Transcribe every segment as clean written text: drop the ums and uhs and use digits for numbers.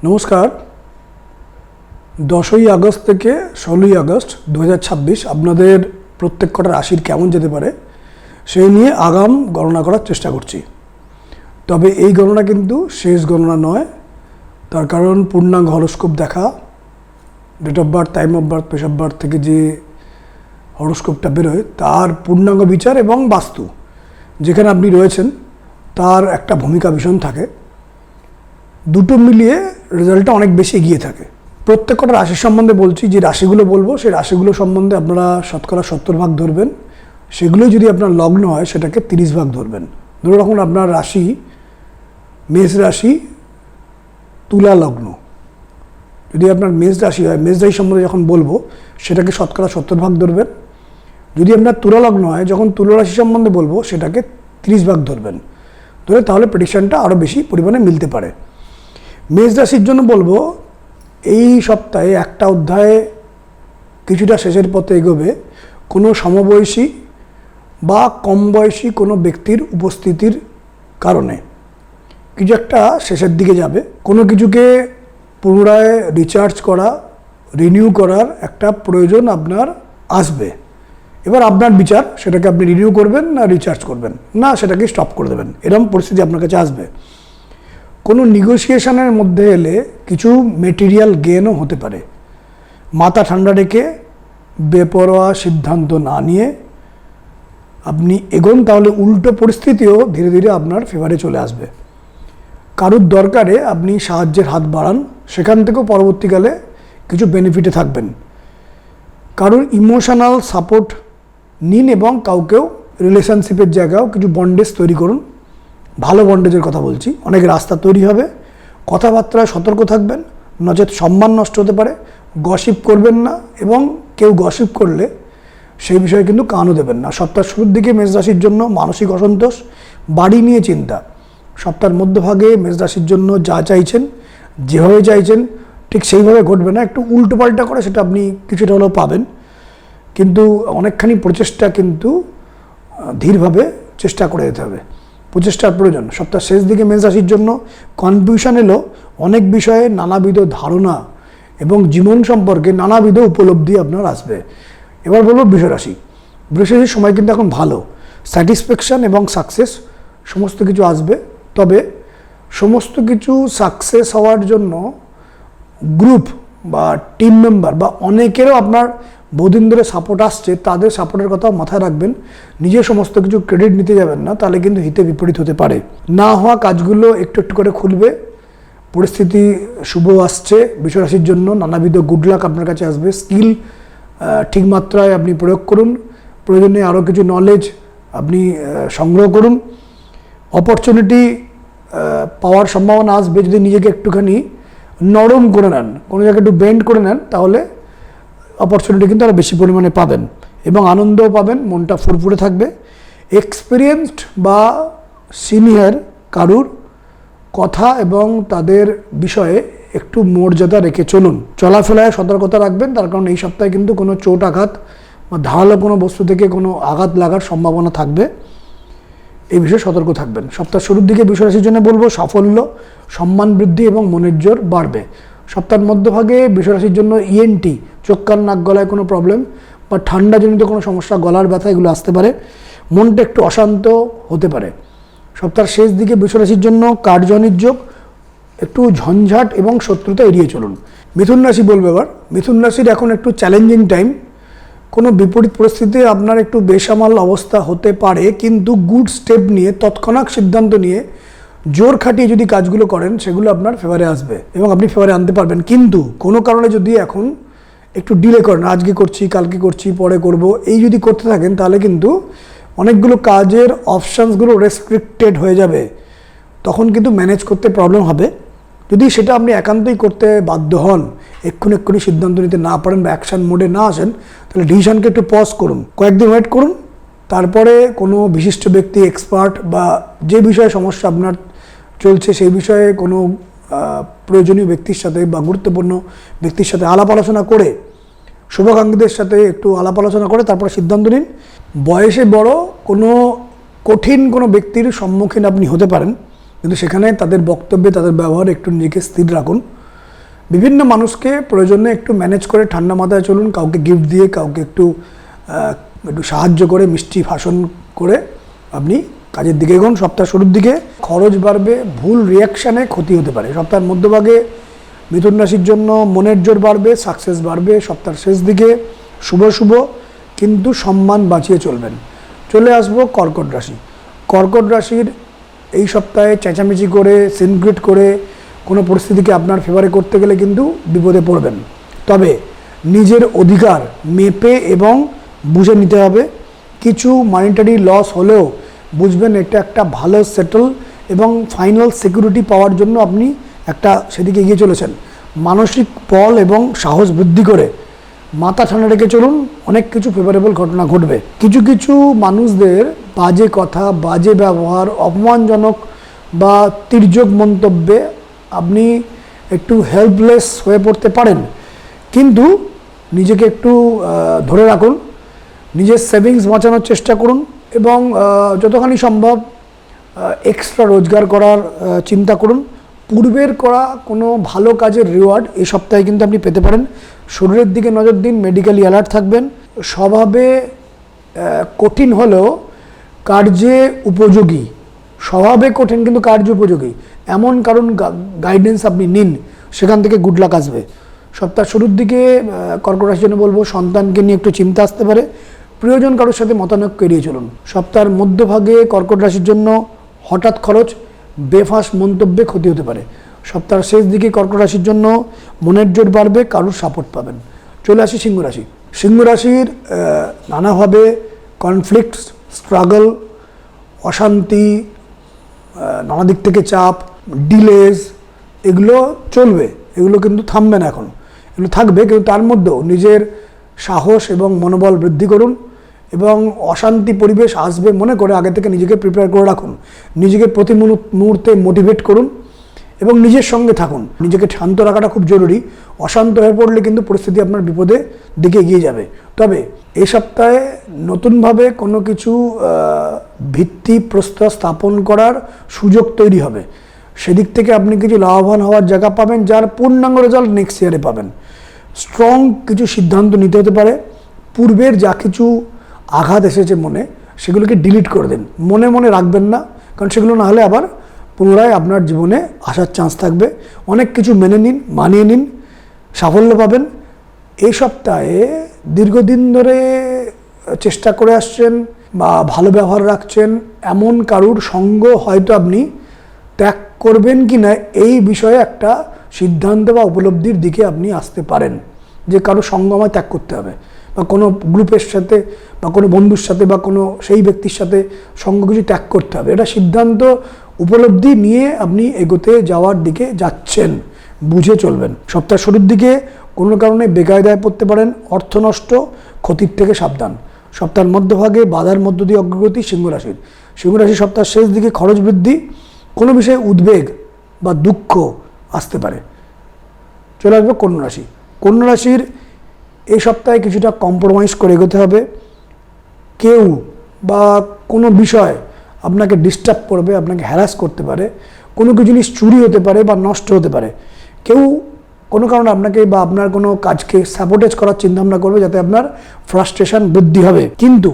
নমস্কার। 10ই আগস্ট থেকে 16ই আগস্ট 2026 আপনাদের প্রত্যেক কটা রাশির কেমন যেতে পারে সেই নিয়ে আগাম গণনা করার চেষ্টা করছি। তবে এই গণনা কিন্তু শেষ গণনা নয়, তার কারণ পূর্ণাঙ্গ হরোস্কোপ দেখা, date of birth, time of birth, place of birth থেকে যে হরোস্কোপটা বেরোয় তার পূর্ণাঙ্গ বিচার এবং বাস্তু যেখানে আপনি রয়েছেন তার একটা ভূমিকা ভীষণ থাকে। দুটো মিলিয়ে রেজাল্টটা অনেক বেশি এগিয়ে থাকে। প্রত্যেক কটা রাশির সম্বন্ধে বলছি, যে রাশিগুলো বলবো সেই রাশিগুলো সম্বন্ধে আপনারা শতকরা 70 ভাগ ধরবেন, সেগুলো যদি আপনার লগ্ন হয় সেটাকে 30 ভাগ ধরবেন। ধরুন এখন আপনার রাশি মেষ রাশি, তুলা লগ্ন, যদি আপনার মেষ রাশি হয়, মেষ রাশি সম্বন্ধে যখন বলবো সেটাকে শতকরা 70 ভাগ ধরবেন। যদি আপনার তুলা লগ্ন হয়, যখন তুলা রাশি সম্বন্ধে বলবো সেটাকে 30 ভাগ ধরবেন, ধরে তাহলে প্রেডিকশনটা আরও বেশি পরিমাণে মিলতে পারে। মেষ রাশির জন্য বলবো এই সপ্তাহে একটা অধ্যায়ে কিছুটা শেষের পথে এগোবে। কোনো সমবয়সী বা কম বয়সী কোনো ব্যক্তির উপস্থিতির কারণে কিছু একটা শেষের দিকে যাবে। কোনো কিছুকে পুনরায় রিচার্জ করা, রিনিউ করার একটা প্রয়োজন আপনার আসবে। এবার আপনার বিচার, সেটাকে আপনি রিনিউ করবেন না রিচার্জ করবেন, না সেটাকে স্টপ করে দেবেন, এরকম পরিস্থিতি আপনার কাছে আসবে। কোনো নেগোসিয়েশনের মধ্যে এলে কিছু মেটেরিয়াল গেনও হতে পারে। মাথা ঠান্ডা রেখে বেপরোয়া সিদ্ধান্ত না নিয়ে আপনি এগোন, তাহলে উল্টো পরিস্থিতিও ধীরে ধীরে আপনার ফেভারে চলে আসবে। কারুর দরকারে আপনি সাহায্যের হাত বাড়ান, সেখান থেকেও পরবর্তীকালে কিছু বেনিফিটে থাকবেন। কারুর ইমোশনাল সাপোর্ট নিন এবং কাউকেও রিলেশনশিপের জায়গাও কিছু বন্ডেজ তৈরি করুন। ভালো বন্ডেজের কথা বলছি, অনেক রাস্তা তৈরি হবে। কথাবার্তায় সতর্ক থাকবেন, নচেত সম্মান নষ্ট হতে পারে। গসিপ করবেন না, এবং কেউ গসিপ করলে সেই বিষয়ে কিন্তু কানও দেবেন না। সপ্তাহের শুরুর দিকে মেষ রাশির জন্য মানসিক অসন্তোষ, বাড়ি নিয়ে চিন্তা। সপ্তাহের মধ্যভাগে মেষ রাশির জন্য যা চাইছেন, যেভাবে চাইছেন ঠিক সেইভাবে ঘটবে না, একটু উল্টোপাল্টা করে সেটা আপনি কিছুটা হলেও পাবেন। কিন্তু অনেকখানি প্রচেষ্টা কিন্তু ধীরভাবে চেষ্টা করে যেতে হবে, প্রচেষ্টার প্রয়োজন। সপ্তাহ শেষ দিকে মেষ রাশির জন্য কনফিউশন এলো, অনেক বিষয়ে নানাবিধ ধারণা এবং জীবন সম্পর্কে নানাবিধ উপলব্ধি আপনার আসবে। এবার বলবো বৃষরাশি। বৃষরাশির সময় কিন্তু এখন ভালো, স্যাটিসফ্যাকশান এবং সাকসেস সমস্ত কিছু আসবে। তবে সমস্ত কিছু সাকসেস হওয়ার জন্য গ্রুপ বা টিম মেম্বার বা অনেকেরও আপনার বহুদিন ধরে সাপোর্ট আসছে, তাদের সাপোর্টের কথাও মাথায় রাখবেন। নিজে সমস্ত কিছু ক্রেডিট নিতে যাবেন না, তাহলে কিন্তু হিতে বিপরীত হতে পারে। না হওয়া কাজগুলো একটু একটু করে খুলবে, পরিস্থিতি শুভ আসছে বৃষরাশির জন্য। নানাবিধ গুড লাক আপনার কাছে আসবে। স্কিল ঠিক মাত্রায় আপনি প্রয়োগ করুন, প্রয়োজনে আরও কিছু নলেজ আপনি সংগ্রহ করুন। অপরচুনিটি পাওয়ার সম্ভাবনা আসবে যদি নিজেকে একটুখানি নরম করে নেন, কোনো জায়গায় একটু বেন্ড করে নেন, তাহলে অপরচুনিটি কিন্তু আরও বেশি পরিমাণে পাবেন এবং আনন্দও পাবেন, মনটা ফুরফুরে থাকবে। এক্সপিরিয়েন্সড বা সিনিয়র কারুর কথা এবং তাদের বিষয়ে একটু মর্যাদা রেখে চলুন। চলাফেরায় সতর্কতা রাখবেন, তার কারণ এই সপ্তাহে কিন্তু কোনো চোট আঘাত বা ধারালো কোনো বস্তু থেকে কোনো আঘাত লাগার সম্ভাবনা থাকবে, এই বিষয়ে সতর্ক থাকবেন। সপ্তাহ শুরুর দিকে বৃষরাশির জন্য বলবো সাফল্য, সম্মান বৃদ্ধি এবং মনের জোর বাড়বে। সপ্তাহের মধ্যভাগে বৃষরাশির জন্য ইএনটি, চোখ কান নাক গলায় কোনো প্রবলেম বা ঠান্ডাজনিত কোনো সমস্যা, গলার ব্যথা, এগুলো আসতে পারে। মনটা একটু অশান্ত হতে পারে। সপ্তাহের শেষ দিকে বৃষরাশির জন্য কার্যনির্য, একটু ঝঞ্ঝাট এবং শত্রুতা এড়িয়ে চলুন। মিথুন রাশি বলবো এবার। মিথুন রাশির এখন একটু চ্যালেঞ্জিং টাইম। কোনো বিপরীত পরিস্থিতিতে আপনার একটু বেসামাল অবস্থা হতে পারে, কিন্তু গুড স্টেপ নিয়ে, তৎক্ষণাৎ সিদ্ধান্ত নিয়ে, জোর খাটিয়ে যদি কাজগুলো করেন সেগুলো আপনার ফেভারে আসবে এবং আপনি ফেভারে আনতে পারবেন। কিন্তু কোনো কারণে যদি এখন একটু ডিলে করেন, আজকে করছি, কালকে করছি, পরে করব, এই যদি করতে থাকেন, তাহলে কিন্তু অনেকগুলো কাজের অপশানসগুলো রেস্ট্রিক্টেড হয়ে যাবে, তখন কিন্তু ম্যানেজ করতে প্রবলেম হবে। যদি সেটা আপনি একান্তই করতে বাধ্য হন, এক্ষুনি সিদ্ধান্ত নিতে না পারেন বা অ্যাকশান মোডে না আসেন, তাহলে ডিসিশনকে একটু পজ করুন, কয়েকদিন ওয়েট করুন। তারপরে কোনো বিশিষ্ট ব্যক্তি, এক্সপার্ট বা যে বিষয়ে সমস্যা আপনার চলছে সেই বিষয়ে কোনো প্রয়োজনীয় ব্যক্তির সাথে বা গুরুত্বপূর্ণ ব্যক্তির সাথে আলাপ আলোচনা করে, শুভাকাঙ্ক্ষীদের সাথে একটু আলাপ আলোচনা করে তারপরে সিদ্ধান্ত নিন। বয়সে বড় কোনো কঠিন কোনো ব্যক্তির সম্মুখীন আপনি হতে পারেন, কিন্তু সেখানে তাদের বক্তব্যে, তাদের ব্যবহারে একটু নিজেকে স্থির রাখুন। বিভিন্ন মানুষকে প্রয়োজনে একটু ম্যানেজ করে ঠান্ডা মাথায় চলুন, কাউকে গিফট দিয়ে, কাউকে একটু সাহায্য করে, মিষ্টি ভাষণ করে আপনি কাজের দিকে এগোন। সপ্তাহ শুরুর দিকে খরচ বাড়বে, ভুল রিয়াকশানে ক্ষতি হতে পারে। সপ্তাহের মধ্যভাগে মিথুন রাশির জন্য মনের জোর বাড়বে, সাকসেস বাড়বে। সপ্তাহের শেষ দিকে শুভ শুভ কিন্তু সম্মান বাঁচিয়ে চলবেন। চলে আসবো কর্কট রাশি। কর্কট রাশির এই সপ্তাহে চেঁচামেচি করে, সিনক্রেট করে কোনো পরিস্থিতিকে আপনার ফেভারে করতে গেলে কিন্তু বিপদে পড়বেন। তবে নিজের অধিকার মেপে এবং বুঝে নিতে হবে। কিছু মনিটারি লস হলেও বুঝবেন এটা একটা ভালো সেটেল এবং ফাইনাল সিকিউরিটি পাওয়ার জন্য আপনি একটা সেদিকে এগিয়ে চলেছেন। মানসিক বল এবং সাহস বৃদ্ধি করে মাথা ঠান্ডা রেখে চলুন, অনেক কিছু ফেভারেবল ঘটনা ঘটবে। কিছু কিছু মানুষদের বাজে কথা, বাজে ব্যবহার, অপমানজনক বা তির্যক মন্তব্যে আপনি একটু হেল্পলেস হয়ে পড়তে পারেন, কিন্তু নিজেকে একটু ধরে রাখুন, নিজের সেভিংস বাঁচানোর চেষ্টা করুন এবং যতখানি সম্ভব এক্সট্রা রোজগার করার চিন্তা করুন। পূর্বের করা কোনো ভালো কাজের রিওয়ার্ড এই সপ্তাহে কিন্তু আপনি পেতে পারেন। শরীরের দিকে নজর দিন, মেডিকেলি অ্যালার্ট থাকবেন। স্বভাবে কঠিন হলেও কার্যে উপযোগী, স্বভাবে কঠিন কিন্তু কার্য উপযোগী এমন কারণ গাইডেন্স আপনি নিন, সেখান থেকে গুড লাক আসবে। সপ্তাহ শুরুর দিকে কর্কট রাশির জন্য বলবো সন্তানকে নিয়ে একটু চিন্তা আসতে পারে, প্রিয়জন কারোর সাথে মতানৈক্য এড়িয়ে চলুন। সপ্তাহের মধ্যভাগে কর্কট রাশির জন্য হঠাৎ খরচ, বেফাঁস মন্তব্যে ক্ষতি হতে পারে। সপ্তাহের শেষ দিকে কর্কট রাশির জন্য মনের জোর বাড়বে, কারোর সাপোর্ট পাবেন। চলে আসি সিংহ রাশি। সিংহ রাশির নানাভাবে কনফ্লিক্টস, স্ট্রাগল, অশান্তি, নানা দিক থেকে চাপ, ডিলেজ এগুলো চলবে, এগুলো কিন্তু থামবে না, এখন এগুলো থাকবে, কিন্তু তার মধ্যেও নিজের সাহস এবং মনোবল বৃদ্ধি করুন এবং অশান্তি পরিবেশ আসবে মনে করে আগে থেকে নিজেকে প্রিপেয়ার করে রাখুন। নিজেকে প্রতি মুহূর্তে মোটিভেট করুন এবং নিজের সঙ্গে থাকুন। নিজেকে শান্ত রাখাটা খুব জরুরি। অশান্ত হয়ে পড়লে কিন্তু পরিস্থিতি আপনার বিপদের দিকে এগিয়ে যাবে। তবে এই সপ্তাহে নতুনভাবে কোনো কিছু ভিত্তি প্রস্তর স্থাপন করার সুযোগ তৈরি হবে, সেদিক থেকে আপনি কিছু লাভবান হওয়ার জায়গা পাবেন, যার পূর্ণাঙ্গ রেজাল্ট নেক্সট ইয়ারে পাবেন। স্ট্রং কিছু সিদ্ধান্ত নিতে হতে পারে। পূর্বের যা কিছু আঘাত এসেছে মনে, সেগুলোকে ডিলিট করে দিন, মনে মনে রাখবেন না, কারণ সেগুলো না হলে আবার পুনরায় আপনার জীবনে আসার চান্স থাকবে। অনেক কিছু মেনে নিন, মানিয়ে নিন, সাফল্য পাবেন। এই সপ্তাহে দীর্ঘদিন ধরে চেষ্টা করে আসছেন বা ভালো ব্যবহার রাখছেন এমন কারুর সঙ্গ হয়তো আপনি ত্যাগ করবেন কি না, এই বিষয়ে একটা সিদ্ধান্ত বা উপলব্ধির দিকে আপনি আসতে পারেন যে কারো সঙ্গ আমায় ত্যাগ করতে হবে, বা কোনো গ্রুপের সাথে বা কোনো বন্ধুর সাথে বা কোনো সেই ব্যক্তির সাথে সঙ্গ কিছু ত্যাগ করতে হবে। এটা সিদ্ধান্ত উপলব্ধি নিয়ে আপনি এগোতে যাওয়ার দিকে যাচ্ছেন, বুঝে চলবেন। সপ্তাহ শুরুর দিকে কোনো কারণে বেকায়দায় পড়তে পারেন, অর্থ নষ্ট, ক্ষতির থেকে সাবধান। সপ্তাহের মধ্যভাগে বাধার মধ্য দিয়ে অগ্রগতি সিংহ রাশির। সিংহ রাশির সপ্তাহের শেষ দিকে খরচ বৃদ্ধি, কোনো বিষয়ে উদ্বেগ বা দুঃখ আসতে পারে। চলে আসবে কন্যা রাশি। কন্যা রাশির এই সপ্তাহে কিছুটা কম্প্রোমাইজ করে এগোতে হবে। কেউ বা কোনো বিষয় আপনাকে ডিস্টার্ব করবে, আপনাকে হ্যারাস করতে পারে, কোনো কিছু জিনিস চুরি হতে পারে বা নষ্ট হতে পারে। কেউ কোনো কারণে আপনাকে বা আপনার কোনো কাজকে স্যাবোটেজ করার চিন্তাভাবনা করবে, যাতে আপনার ফ্রাস্ট্রেশন বৃদ্ধি হবে। কিন্তু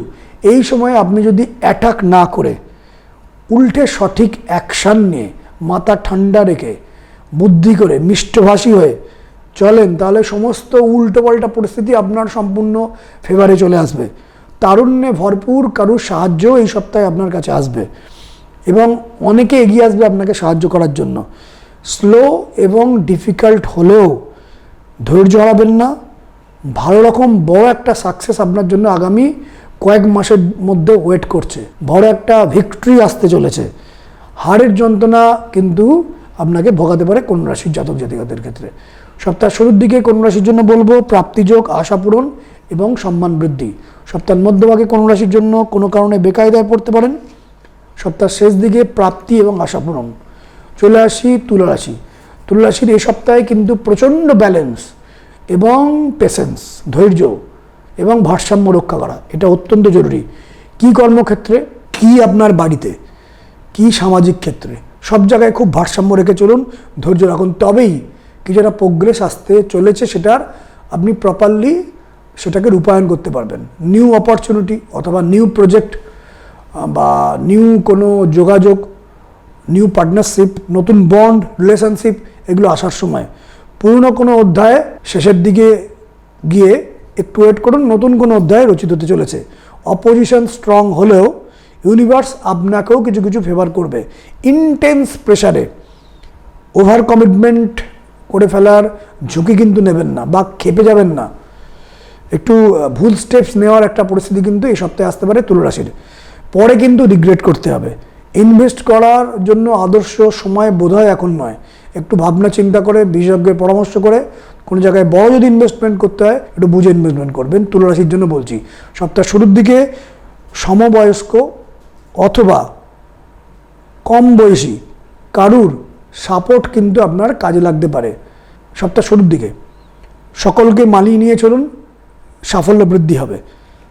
এই সময়ে আপনি যদি অ্যাটাক না করে উল্টে সঠিক অ্যাকশান নিয়ে মাথা ঠান্ডা রেখে বুদ্ধি করে মিষ্টভাষী হয়ে চলেন, তাহলে সমস্ত উল্টোপাল্টা পরিস্থিতি আপনার সম্পূর্ণ ফেভারে চলে আসবে। তারুণ্যে ভরপুর কারুর সাহায্য এই সপ্তাহে আপনার কাছে আসবে এবং অনেকে এগিয়ে আসবে আপনাকে সাহায্য করার জন্য। স্লো এবং ডিফিকাল্ট হলেও ধৈর্য হারাবেন না। ভালো রকম বড় একটা সাকসেস আপনার জন্য আগামী কয়েক মাসের মধ্যে ওয়েট করছে। বড় একটা ভিক্টরি আসতে চলেছে। হারের যন্ত্রণা কিন্তু আপনাকে ভোগাতে পারে কন্যা রাশির জাতক জাতিকাদের ক্ষেত্রে। সপ্তাহ শুরুর দিকে কন্যা রাশির জন্য বলবো প্রাপ্তিযোগ, আশা পূরণ এবং সম্মান বৃদ্ধি। সপ্তাহের মধ্যভাগে কন্যা রাশির জন্য কোনো কারণে বেকায়দায় পড়তে পারেন। সপ্তাহের শেষ দিকে প্রাপ্তি এবং আশা পূরণ। চলে আসি তুলা রাশি। তুলা রাশির এই সপ্তাহে কিন্তু প্রচণ্ড ব্যালেন্স এবং পেশেন্স, ধৈর্য এবং ভারসাম্য রক্ষা করা, এটা অত্যন্ত জরুরি। কি কর্মক্ষেত্রে, কি আপনার বাড়িতে, কি সামাজিক ক্ষেত্রে, সব জায়গায় খুব ভারসাম্য রেখে চলুন, ধৈর্য রাখুন, তবেই কিছু একটা প্রোগ্রেস আসতে চলেছে, সেটার আপনি প্রপারলি সেটাকে রূপায়ণ করতে পারবেন। নিউ অপরচুনিটি অথবা নিউ প্রজেক্ট বা নিউ কোনো যোগাযোগ, নিউ পার্টনারশিপ, নতুন বন্ড, রিলেশনশিপ, এগুলো আসার সময়। পুরনো কোনো অধ্যায় শেষের দিকে গিয়ে একটু ওয়েট করুন, নতুন কোনো অধ্যায় রচিত হতে চলেছে। অপোজিশন স্ট্রং হলেও ইউনিভার্স আপনাকেও কিছু কিছু ফেভার করবে। ইন্টেন্স প্রেশারে ওভার কমিটমেন্ট করে ফেলার ঝুঁকি কিন্তু নেবেন না বা খেপে যাবেন না। একটু ভুল স্টেপস নেওয়ার একটা পরিস্থিতি কিন্তু এই সপ্তাহে আসতে পারে তুলা রাশির। পরে কিন্তু রিগ্রেট করতে হবে। ইনভেস্ট করার জন্য আদর্শ সময় বোধহয় এখন নয়। একটু ভাবনা চিন্তা করে, বিশেষজ্ঞের পরামর্শ করে কোনো জায়গায় বড় যদি ইনভেস্টমেন্ট করতে হয় একটু বুঝে ইনভেস্টমেন্ট করবেন। তুলা রাশির জন্য বলছি, সপ্তাহের শুরুর দিকে সমবয়স্ক অথবা কম বয়সী কারুর সাপোর্ট কিন্তু আপনার কাজে লাগতে পারে সপ্তাহের শুরুর দিকে। সকলকে মানিয়ে নিয়ে চলুন, সাফল্য বৃদ্ধি হবে।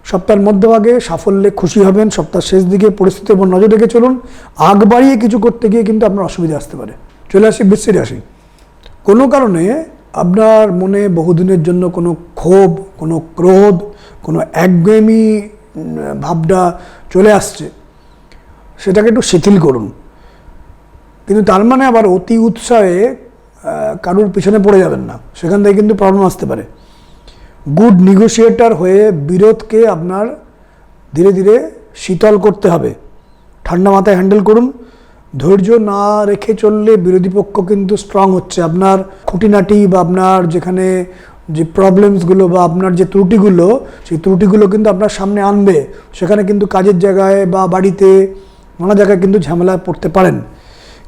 সপ্তাহের মধ্যভাগে সাফল্যে খুশি হবেন। সপ্তাহের শেষ দিকে পরিস্থিতির উপর নজর রেখে চলুন। আগ বাড়িয়ে কিছু করতে গিয়ে কিন্তু আপনার অসুবিধা আসতে পারে। চলে আসি বৃশ্চিক রাশি। কোনো কারণে আপনার মনে বহুদিনের জন্য কোনো ক্ষোভ, কোনো ক্রোধ, কোনো একগুয়েমি ভাবটা চলে আসছে, সেটাকে একটু শিথিল করুন। কিন্তু তার মানে আবার অতি উৎসাহে কারুর পিছনে পড়ে যাবেন না, সেখান থেকে কিন্তু প্রবলেম আসতে পারে। গুড নেগোশিয়েটর হয়ে বিরোধকে আপনার ধীরে ধীরে শীতল করতে হবে। ঠান্ডা মাথায় হ্যান্ডেল করুন। ধৈর্য না রেখে চললে বিরোধী পক্ষ কিন্তু স্ট্রং হচ্ছে। আপনার খুঁটিনাটি বা আপনার যেখানে যে প্রবলেমসগুলো বা আপনার যে ত্রুটিগুলো, সেই ত্রুটিগুলো কিন্তু আপনার সামনে আনবে। সেখানে কিন্তু কাজের জায়গায় বা বাড়িতে নানা জায়গায় কিন্তু ঝামেলায় পড়তে পারেন।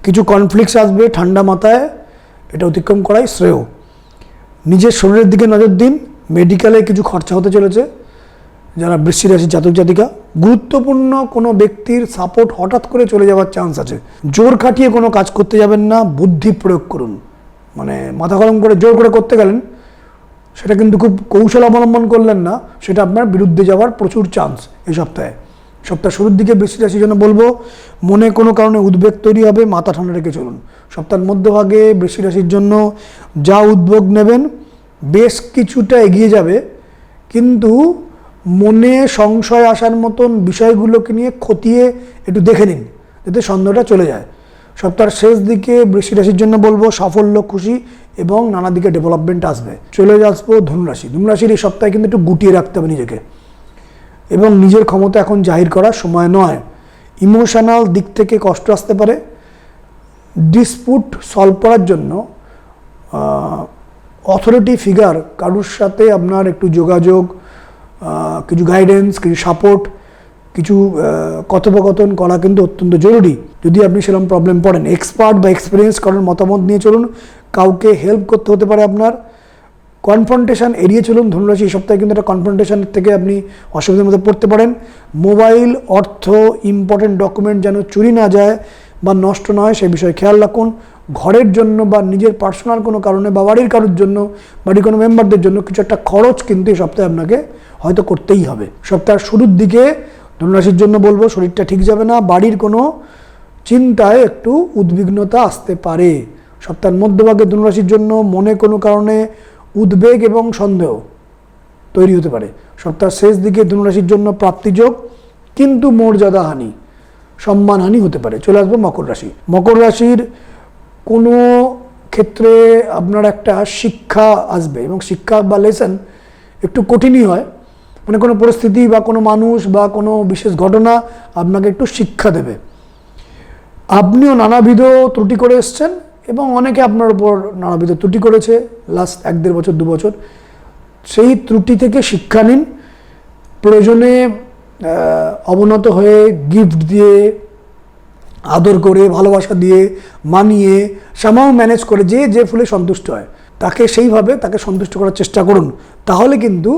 কিছু কনফ্লিক্টস আসবে, ঠান্ডা মাথায় এটা অতিক্রম করাই শ্রেয়। নিজের শরীরের দিকে নজর দিন। মেডিকেলে কিছু খরচা হতে চলেছে যারা বৃশ্চিক রাশির জাতক জাতিকা। গুরুত্বপূর্ণ কোনো ব্যক্তির সাপোর্ট হঠাৎ করে চলে যাওয়ার চান্স আছে। জোর খাটিয়ে কোনো কাজ করতে যাবেন না, বুদ্ধি প্রয়োগ করুন। মানে মাথা গরম করে জোর করে করতে গেলেন, সেটা কিন্তু খুব কৌশল অবলম্বন করলেন না, সেটা আপনার বিরুদ্ধে যাওয়ার প্রচুর চান্স এই সপ্তাহে। সপ্তাহ শুরুর দিকে বৃশ্চিক রাশির জন্য বলবো, মনে কোনো কারণে উদ্বেগ তৈরি হবে, মাথা ঠান্ডা রেখে চলুন। সপ্তাহের মধ্যভাগে বৃশ্চিক রাশির জন্য যা উদ্যোগ নেবেন বেশ কিছুটা এগিয়ে যাবে, কিন্তু মনে সংশয় আসার মতন বিষয়গুলোকে নিয়ে খতিয়ে একটু দেখে নিন যাতে সন্দেহটা চলে যায়। সপ্তাহের শেষ দিকে বৃশ্চিক রাশির জন্য বলবো সাফল্য, খুশি এবং নানা দিকে ডেভেলপমেন্ট আসবে। চলে আসবো ধনুরাশি। ধনুরাশির এই সপ্তাহে কিন্তু একটু গুটিয়ে রাখতে হবে নিজেকে এবং নিজের ক্ষমতা এখন জাহির করার সময় নয়। ইমোশনাল দিক থেকে কষ্ট আসতে পারে। ডিসপুট সলভ করার জন্য অথরিটি ফিগার কারুর সাথে আপনার একটু যোগাযোগ, কিছু গাইডেন্স, কিছু সাপোর্ট, কিছু কথোপকথন করা কিন্তু অত্যন্ত জরুরি যদি আপনি সেরকম প্রবলেম পড়েন। এক্সপার্ট বা এক্সপিরিয়েন্স কারোর মতামত নিয়ে চলুন। কাউকে হেল্প করতে হতে পারে আপনার। কনফ্রন্টেশন এড়িয়ে চলুন। ধনুরাশি এই সপ্তাহে কিন্তু একটা কনফ্রন্টেশন থেকে আপনি অসুবিধার মধ্যে পড়তে পারেন। মোবাইল, অর্থ, ইম্পর্টেন্ট ডকুমেন্ট যেন চুরি না যায় বা নষ্ট না হয় সে বিষয়ে খেয়াল রাখুন। ঘরের জন্য বা নিজের পার্সোনাল কোনো কারণে বা বাড়ির কারোর জন্য, বাড়ির কোনো মেম্বারদের জন্য কিছু একটা খরচ কিন্তু এই সপ্তাহে আপনাকে হয়তো করতেই হবে। সপ্তাহের শুরুর দিকে ধনুরাশির জন্য বলবো শরীরটা ঠিক যাবে না, বাড়ির কোনো চিন্তায় একটু উদ্বিগ্নতা আসতে পারে। সপ্তাহের মধ্যভাগে ধনুরাশির জন্য মনে কোনো কারণে উদ্বেগ এবং সন্দেহ তৈরি হতে পারে। সপ্তাহের শেষ দিকে ধনুরাশির জন্য প্রাপ্তিযোগ, কিন্তু মর্যাদাহানি, সম্মানহানি হতে পারে। চলে আসবো মকর রাশি। মকর রাশির কোনো ক্ষেত্রে আপনার একটা শিক্ষা আসবে এবং শিক্ষা বা লেসন একটু কঠিনই হয়। মানে কোনো পরিস্থিতি বা কোনো মানুষ বা কোনো বিশেষ ঘটনা আপনাকে একটু শিক্ষা দেবে। আপনিও নানাবিধ ত্রুটি করে এসছেন এবং অনেকে আপনার উপর নানাবিধ ত্রুটি করেছে লাস্ট 1-1.5 বছর 2 বছর। সেই ত্রুটি থেকে শিক্ষা নিন। প্রয়োজনে অবনত হয়ে গিফট দিয়ে, আদর করে, ভালোবাসা দিয়ে, মানিয়ে, সামাও ম্যানেজ করে যে ফুলে সন্তুষ্ট হয় তাকে সেইভাবে তাকে সন্তুষ্ট করার চেষ্টা করুন। তাহলে কিন্তু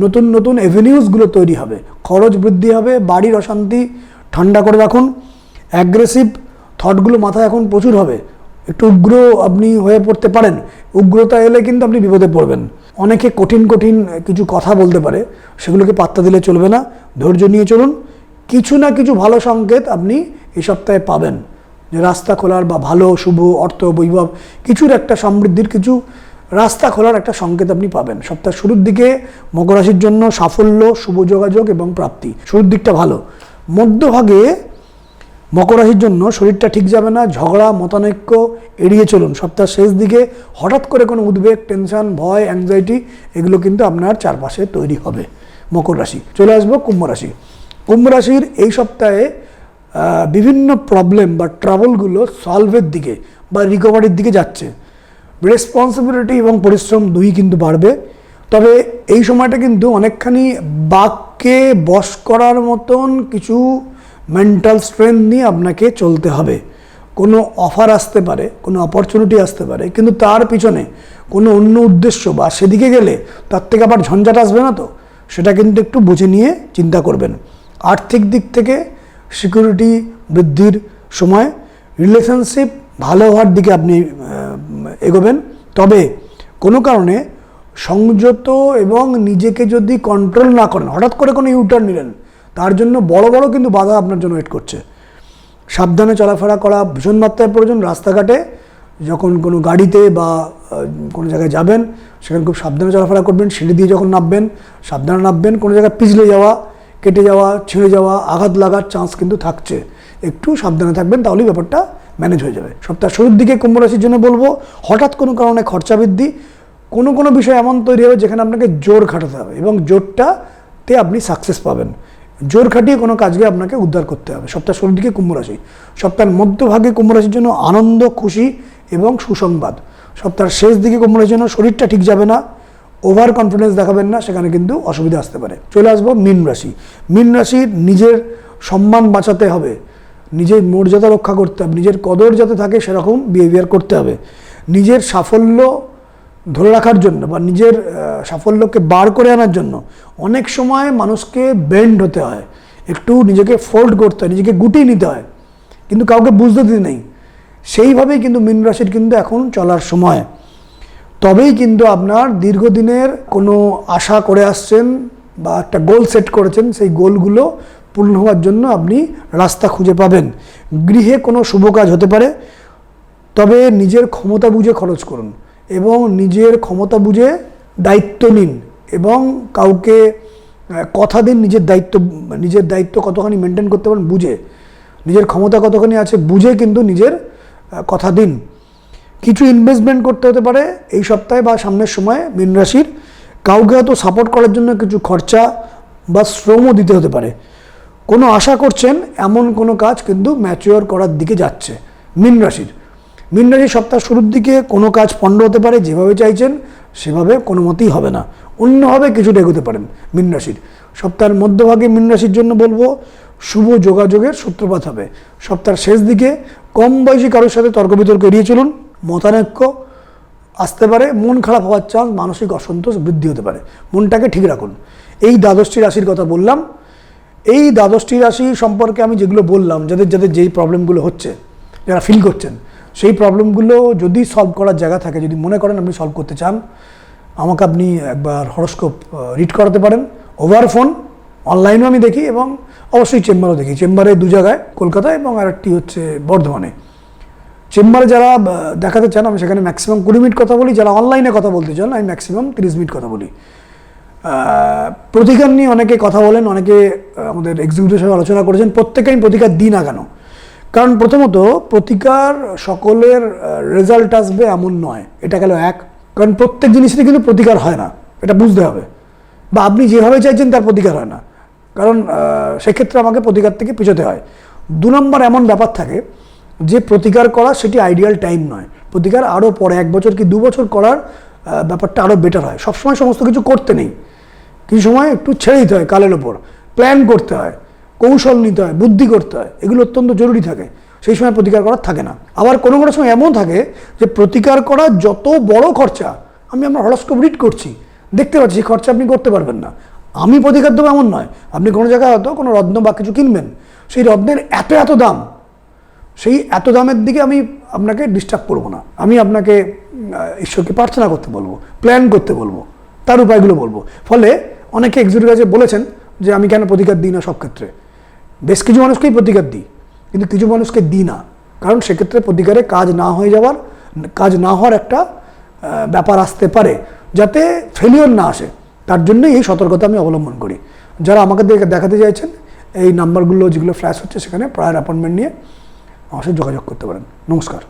নতুন নতুন এভিনিউজগুলো তৈরি হবে, খরচ বৃদ্ধি হবে, বাড়ির অশান্তি ঠান্ডা করে রাখুন। অ্যাগ্রেসিভ থটগুলো মাথায় এখন প্রচুর হবে, একটু উগ্র আপনি হয়ে পড়তে পারেন। উগ্রতা এলে কিন্তু আপনি বিপদে পড়বেন। অনেকে কঠিন কঠিন কিছু কথা বলতে পারে, সেগুলোকে পাত্তা দিলে চলবে না। ধৈর্য নিয়ে চলুন। কিছু না কিছু ভালো সংকেত আপনি এই সপ্তাহে পাবেন। যে রাস্তা খোলার বা ভালো শুভ অর্থ বৈভব কিছুর একটা সমৃদ্ধির কিছু রাস্তা খোলার একটা সংকেত আপনি পাবেন। সপ্তাহের শুরুর দিকে মকর রাশির জন্য সাফল্য, শুভ যোগাযোগ এবং প্রাপ্তি, শুরুর দিকটা ভালো। মধ্যভাগে মকর রাশির জন্য শরীরটা ঠিক যাবে না, ঝগড়া মতানৈক্য এড়িয়ে চলুন। সপ্তাহের শেষ দিকে হঠাৎ করে কোনো উদ্বেগ, টেনশন, ভয়, অ্যাংজাইটি এগুলো কিন্তু আপনার চারপাশে তৈরি হবে। মকর রাশি। চলে আসবো কুম্ভ রাশি। কুম্ভ রাশির এই সপ্তাহে বিভিন্ন প্রবলেম বা ট্রাবলগুলো সলভের দিকে বা রিকভারির দিকে যাচ্ছে। রেসপন্সিবিলিটি এবং পরিশ্রম দুই কিন্তু বাড়বে। তবে এই সময়টা কিন্তু অনেকখানি বাককে বশ করার মতন কিছু মেন্টাল স্ট্রেংথ নিয়ে আপনাকে চলতে হবে। কোনো অফার আসতে পারে, কোনো অপরচুনিটি আসতে পারে, কিন্তু তার পিছনে কোনো অন্য উদ্দেশ্য বা সেদিকে গেলে তার থেকে আবার ঝঞ্ঝাট আসবে না, তো সেটা কিন্তু একটু বুঝে নিয়ে চিন্তা করবেন। আর্থিক দিক থেকে সিকিউরিটি বৃদ্ধির সময়, রিলেশনশিপ ভালো হওয়ার দিকে আপনি এগোবেন। তবে কোনো কারণে সংযত এবং নিজেকে যদি কন্ট্রোল না করেন, হঠাৎ করে কোনো ইউটার্ন নিলেন, তার জন্য বড় বড় কিন্তু বাধা আপনার জন্য ওয়েট করছে। সাবধানে চলাফেরা করা ভীষণ মাত্রায় প্রয়োজন। রাস্তাঘাটে যখন কোনো গাড়িতে বা কোনো জায়গায় যাবেন সেখানে খুব সাবধানে চলাফেরা করবেন। সিঁড়ি দিয়ে যখন নামবেন সাবধানে নামবেন। কোনো জায়গায় পিছলে যাওয়া, কেটে যাওয়া, ছিঁড়ে যাওয়া, আঘাত লাগার চান্স কিন্তু থাকছে। একটু সাবধানে থাকবেন, তাহলেই ব্যাপারটা ম্যানেজ হয়ে যাবে। সপ্তাহ শুরুর দিকে কুম্ভ রাশির জন্য বলবো, হঠাৎ কোনো কারণে খরচা বৃদ্ধি, কোনো বিষয় এমন তৈরি হবে যেখানে আপনাকে জোর খাটাতে হবে এবং জোরটাতে আপনি সাকসেস পাবেন। জোর খাটিয়ে কোনো কাজকে আপনাকে উদ্ধার করতে হবে। সপ্তাহ শুরুর দিকে কুম্ভ রাশি। সপ্তাহের মধ্যভাগে কুম্ভ রাশির জন্য আনন্দ, খুশি এবং সুসংবাদ। সপ্তাহের শেষ দিকে কুম্ভ রাশির জন্য শরীরটা ঠিক যাবে না, ওভার কনফিডেন্স দেখাবেন না, সেখানে কিন্তু অসুবিধা আসতে পারে। চলে আসবো মীন রাশি। মীন রাশির নিজের সম্মান বাঁচাতে হবে, নিজের মর্যাদা রক্ষা করতে হবে, নিজের কদর যাতে থাকে সেরকম বিহেভিয়ার করতে হবে। নিজের সাফল্য ধরে রাখার জন্য বা নিজের সাফল্যকে বার করে আনার জন্য অনেক সময় মানুষকে বেন্ড হতে হয়, একটু নিজেকে ফোল্ড করতে হয়, নিজেকে গুটিয়ে নিতে হয়, কিন্তু কাউকে বুঝতে দিতে নেই। সেইভাবেই কিন্তু মীন রাশির কিন্তু এখন চলার সময়। তবেই কিন্তু আপনার দীর্ঘদিনের কোনো আশা করে আসছেন বা একটা গোল সেট করেছেন, সেই গোলগুলো পূর্ণ হওয়ার জন্য আপনি রাস্তা খুঁজে পাবেন। গৃহে কোনো শুভ কাজ হতে পারে, তবে নিজের ক্ষমতা বুঝে খরচ করুন এবং নিজের ক্ষমতা বুঝে দায়িত্ব নিন এবং কাউকে কথা দিন। নিজের দায়িত্ব কতখানি মেনটেন করতে পারেন বুঝে, নিজের ক্ষমতা কতখানি আছে বুঝে কিন্তু নিজের কথা দিন। কিছু ইনভেস্টমেন্ট করতে হতে পারে এই সপ্তাহে বা সামনের সময়ে মীন রাশির। কাউকে হয়তো সাপোর্ট করার জন্য কিছু খরচা বা শ্রমও দিতে হতে পারে। কোনো আশা করছেন এমন কোনো কাজ কিন্তু ম্যাচিওর করার দিকে যাচ্ছে মীন রাশির। মীন রাশির সপ্তাহ শুরুর দিকে কোনো কাজ পণ্ড হতে পারে, যেভাবে চাইছেন সেভাবে কোনো মতেই হবে না, অন্যভাবে কিছুটা এগোতে পারেন মীন রাশির। সপ্তাহের মধ্যভাগে মীন রাশির জন্য বলবো, শুভ যোগাযোগের সূত্রপাত হবে। সপ্তাহের শেষ দিকে কম বয়সী কারোর সাথে তর্ক বিতর্ক এড়িয়ে চলুন। মতানৈক্য আসতে পারে, মন খারাপ হওয়ার চান্স, মানসিক অসন্তোষ বৃদ্ধি হতে পারে। মনটাকে ঠিক রাখুন। এই দ্বাদশটি রাশির কথা বললাম। এই দ্বাদশটি রাশি সম্পর্কে আমি যেগুলো বললাম, যাদের যেই প্রবলেমগুলো হচ্ছে, যারা ফিল করছেন, সেই প্রবলেমগুলো যদি সলভ করার জায়গা থাকে, যদি মনে করেন আপনি সলভ করতে চান, আমাকে আপনি একবার হরোস্কোপ রিড করাতে পারেন। ওভার ফোন, অনলাইনেও আমি দেখি এবং অবশ্যই চেম্বারও দেখি। চেম্বারে দু জায়গায়, কলকাতা এবং আরেকটি হচ্ছে বর্ধমানে। চেম্বারে যারা দেখাতে চান আমি সেখানে ম্যাক্সিমাম 20 মিনিট কথা বলি, যারা অনলাইনে কথা বলতে চান আমি ম্যাক্সিমাম 30 মিনিট কথা বলি। প্রতিকার নিয়ে অনেকে কথা বলেন, অনেকে আমাদের এক্সিকিউটিভ সাথে আলোচনা করেছেন। প্রত্যেকে আমি প্রতিকার দিই না কেন? কারণ প্রথমত প্রতিকার সকলের রেজাল্ট আসবে এমন নয়, এটা গেল এক। কারণ প্রত্যেক জিনিসেরই কিন্তু প্রতিকার হয় না, এটা বুঝতে হবে। বা আপনি যেভাবে চাইছেন তার প্রতিকার হয় না, কারণ সেক্ষেত্রে আমাকে প্রতিকার থেকে পিছোতে হয়। 2 নম্বর এমন ব্যাপার থাকে যে প্রতিকার করা সেটি আইডিয়াল টাইম নয়। প্রতিকার আরও পরে 1 বছর কি 2 বছর করার ব্যাপারটা আরও বেটার হয়। সবসময় সমস্ত কিছু করতে নেই, কিছু সময় একটু ছেড়ে দিতে হয়, কালের ওপর প্ল্যান করতে হয়, কৌশল নিতে হয়, বুদ্ধি করতে হয়, এগুলো অত্যন্ত জরুরি থাকে। সেই সময় প্রতিকার করার থাকে না। আবার কোনো সময় এমন থাকে যে প্রতিকার করা যত বড় খরচা, আমি আমার হরোস্কোপ রিড করছি, দেখতে পাচ্ছি সেই খরচা আপনি করতে পারবেন না, আমি প্রতিকার দেবো এমন নয়। আপনি কোনো জায়গায় হয়তো কোনো রত্ন বা কিছু কিনবেন, সেই রত্নের এত দাম, সেই এত দামের দিকে আমি আপনাকে ডিস্টার্ব করবো না। আমি আপনাকে ঈশ্বরকে প্রার্থনা করতে বলবো, প্ল্যান করতে বলবো, তার উপায়গুলো বলবো। ফলে অনেকে এক্সিকিউটিভ কাছে বলেছেন যে আমি কেন প্রতিকার দিই না সব ক্ষেত্রে। বেশ কিছু মানুষকেই প্রতিকার দিই, কিন্তু কিছু মানুষকে দিই না, কারণ সেক্ষেত্রে প্রতিকারে কাজ না হওয়ার একটা ব্যাপার আসতে পারে, যাতে ফেলিওর না আসে, তার জন্যই এই সতর্কতা আমি অবলম্বন করি। যারা আমাকে দেখাতে চাইছেন, এই নাম্বারগুলো যেগুলো ফ্ল্যাশ হচ্ছে সেখানে প্রায়র অ্যাপয়েন্টমেন্ট নিয়ে আমার সাথে যোগাযোগ করতে পারেন। নমস্কার।